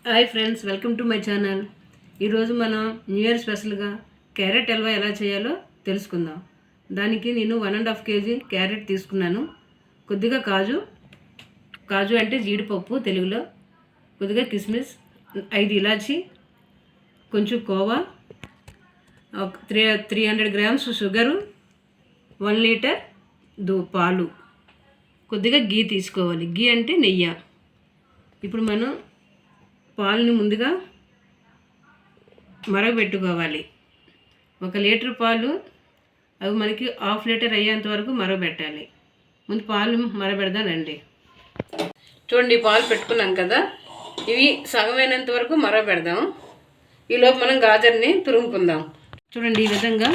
Hi friends, welcome to my channel. ఈరోజు మనం new year స్పెషల్గా క్యారెట్ హల్వా ఎలా చేయాలో తెలుసుకుందాం. దానికి నేను 1.5 kg క్యారెట్ తీసుకున్నాను. కొద్దిగా కాజు అంటే జీడిపప్పు తెలుగులో, కొద్దిగా కిస్మిస్, 5 ఇలాచి, కొంచెం కోవా, 300 grams షుగరు, 1 లీటర్ పాలు, కొద్దిగా గీ తీసుకోవాలి. గీ అంటే నెయ్యి. ఇప్పుడు మనం పాలని ముందుగా మరగబెట్టుకోవాలి. 1 లీటర్ పాలు అవి మనకి 1/2 లీటర్ అయ్యేంత వరకు మరగబెట్టాలి. ముందు పాలు మరగబెడదానండి. చూడండి, పాలు పెట్టుకున్నాం కదా, ఇవి సగమైనంత వరకు మరగబెడదాం. ఈలోపు మనం గాజర్ని తురుముకుందాం. చూడండి, ఈ విధంగా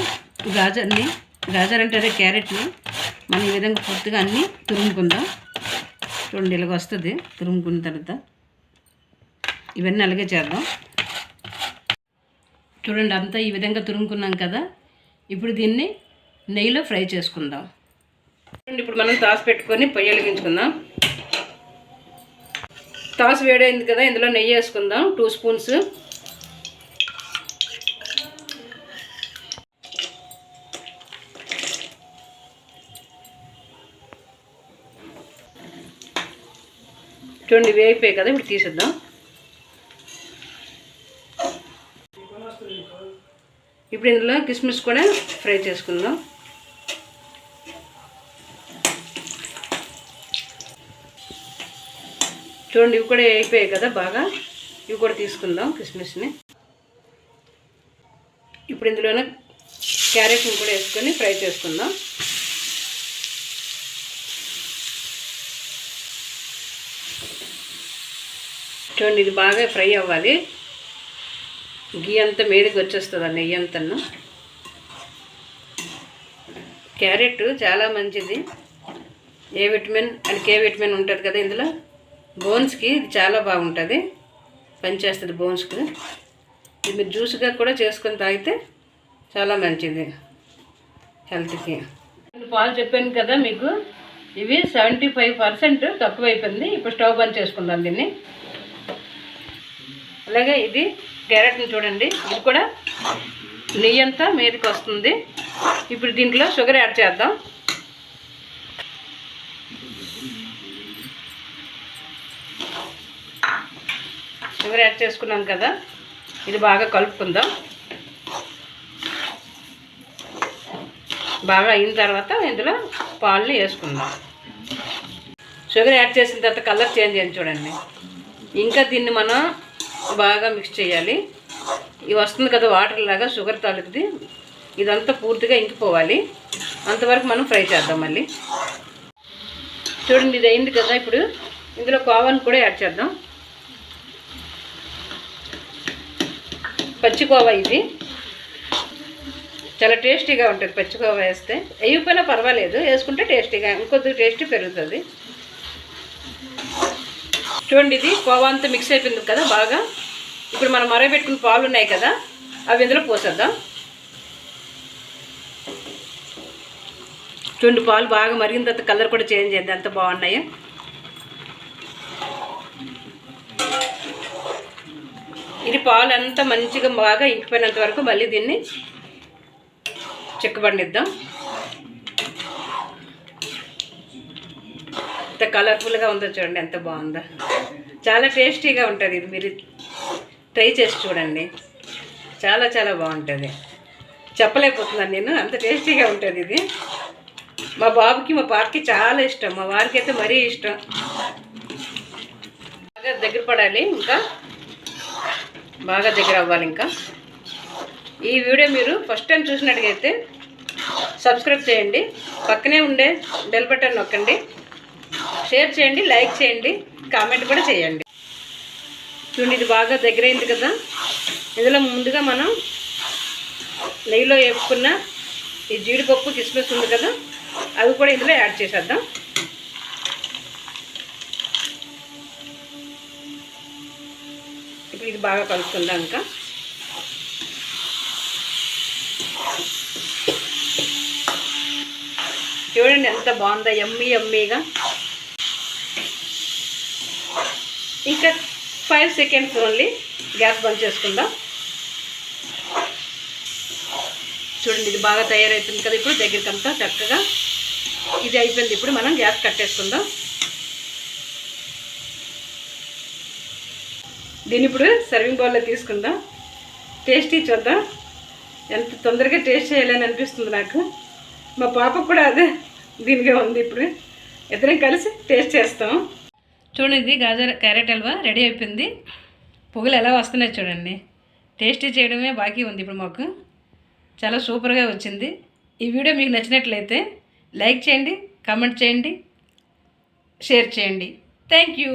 గాజర్ అంటే అదే క్యారెట్ని మనం ఈ విధంగా పూర్తిగా అన్నీ తురుముకుందాం. చూడండి, ఇలాగ వస్తుంది. తురుముకున్న తర్వాత ఇవన్నీ అలాగే చేద్దాం. చూడండి, అంతా ఈ విధంగా తురుముకున్నాం కదా. ఇప్పుడు దీన్ని నెయ్యిలో ఫ్రై చేసుకుందాం. చూడండి, ఇప్పుడు మనం తాసు పెట్టుకొని పొయ్యి వెలిగించుకుందాం. తాసు వేడైంది కదా, ఇందులో నెయ్యి వేసుకుందాం. 2 స్పూన్స్. చూడండి, వేగిపోయాయి కదా, ఇప్పుడు తీసేద్దాం. ఇప్పుడు ఇందులో కిస్మిస్ కూడా ఫ్రై చేసుకుందాం. చూడండి, ఇవి కూడా అయిపోయాయి కదా బాగా. ఇవి కూడా తీసుకుందాం కిస్మిస్ని. ఇప్పుడు ఇందులోనే క్యారెట్ని కూడా వేసుకొని ఫ్రై చేసుకుందాం. చూడండి, ఇది బాగా ఫ్రై అవ్వాలి. గీ అంతా మీదకి వచ్చేస్తుంది, ఆ నెయ్యి అంతా. క్యారెట్ చాలా మంచిది. ఏ విటమిన్ అండ్ కే విటమిన్ ఉంటుంది కదా ఇందులో. బోన్స్కి ఇది చాలా బాగుంటుంది, పనిచేస్తుంది బోన్స్కి. ఇది మీరు జ్యూస్గా కూడా చేసుకొని తాగితే చాలా మంచిది హెల్త్కి. పాలు చెప్పాను కదా మీకు, ఇవి 75% తక్కువైపోయింది. ఇప్పుడు స్టవ్ బంద్ చేసుకుందాం దీన్ని. అలాగే ఇది క్యారెట్ని చూడండి, ఇది కూడా నెయ్యి అంతా మీదకి వస్తుంది. ఇప్పుడు దీంట్లో షుగర్ యాడ్ చేద్దాం. షుగర్ యాడ్ చేసుకున్నాం కదా, ఇది బాగా కలుపుకుందాం. బాగా అయిన తర్వాత ఇందులో పాలని వేసుకుందాం. షుగర్ యాడ్ చేసిన తర్వాత కలర్ చేంజ్ అయ్యింది చూడండి. ఇంకా దీన్ని మనం బాగా మిక్స్ చేయాలి. ఇది వస్తుంది కదా వాటర్ లాగా, షుగర్ తాలూకుది. ఇదంతా పూర్తిగా ఇంకిపోవాలి. అంతవరకు మనం ఫ్రై చేద్దాం మళ్ళీ. చూడండి, ఇది అయింది కదా. ఇప్పుడు ఇందులో కోవాని కూడా యాడ్ చేద్దాం. పచ్చి కోవా, ఇది చాలా టేస్టీగా ఉంటుంది. పచ్చి కోవా వేస్తే వేయకపోయినా పర్వాలేదు, వేసుకుంటే టేస్టీగా ఇంకొద్ది టేస్టీ పెరుగుతుంది. చూడండి, ఇది కోవా అంతా మిక్స్ అయిపోయింది కదా బాగా. ఇప్పుడు మనం మరగబెట్టుకున్న పాలు ఉన్నాయి కదా, అవి ఇందులో పోసేద్దాం. చూడండి, పాలు బాగా మరిగిన తర్వాత కలర్ కూడా చేంజ్ అయింది, అంత బాగున్నాయి. ఇది పాలు అంతా మంచిగా బాగా ఇంకిపోయినంత వరకు మళ్ళీ దీన్ని చిక్కబడిద్దాం. ఎంత కలర్ఫుల్గా ఉందో చూడండి, ఎంత బాగుందో. చాలా టేస్టీగా ఉంటుంది. ఇది మీరు ట్రై చేసి చూడండి, చాలా చాలా బాగుంటుంది. చెప్పలేకపోతున్నాను నేను, అంత టేస్టీగా ఉంటుంది ఇది. మా బాబుకి మా పాపకి చాలా ఇష్టం, మా వారికి అయితే మరీ ఇష్టం. బాగా దగ్గర పడాలి, ఇంకా బాగా దగ్గర అవ్వాలి. ఇంకా ఈ వీడియో మీరు ఫస్ట్ టైం చూసినట్టుగైతే సబ్స్క్రైబ్ చేయండి, పక్కనే ఉండే బెల్ బటన్ నొక్కండి, షేర్ చేయండి, లైక్ చేయండి, కామెంట్ కూడా చేయండి. చూడండి, ఇది బాగా దగ్గరైంది కదా. ఇందులో ముందుగా మనం నెయ్యిలో వేపుకున్న ఈ జీడిపప్పు కిస్మిస్ ఉంది కదా, అవి కూడా ఇందులో యాడ్ చేసేద్దాం. ఇప్పుడు ఇది బాగా కలుపుకుందాం. ఇంకా చూడండి ఎంత బాగుందో, యమ్మీగా. ఇంకా 5 సెకండ్స్ ఓన్లీ. గ్యాస్ బంద్ చేసుకుందాం. చూడండి ఇది బాగా తయారైతుంది కదా. ఇప్పుడు దగ్గరికంతా చక్కగా ఇది అయిపోయింది. ఇప్పుడు మనం గ్యాస్ కట్టేసుకుందాం. దీన్ని ఇప్పుడు సర్వింగ్ బౌల్లో తీసుకుందాం. టేస్టీ చూద్దాం. ఎంత తొందరగా టేస్ట్ చేయాలని అనిపిస్తుంది నాకు. మా పాపకు కూడా అదే దీనిగా ఉంది. ఇప్పుడు ఇద్దరం కలిసి టేస్ట్ చేస్తాం. చూడండి ఇది గాజర్ క్యారెట్ హల్వా రెడీ అయిపోయింది. పొగలు ఎలా వస్తున్నాయి చూడండి. టేస్టీ చేయడమే బాకీ ఉంది ఇప్పుడు మాకు. చాలా సూపర్గా వచ్చింది. ఈ వీడియో మీకు నచ్చినట్లయితే లైక్ చేయండి, కామెంట్ చేయండి, షేర్ చేయండి. Thank you.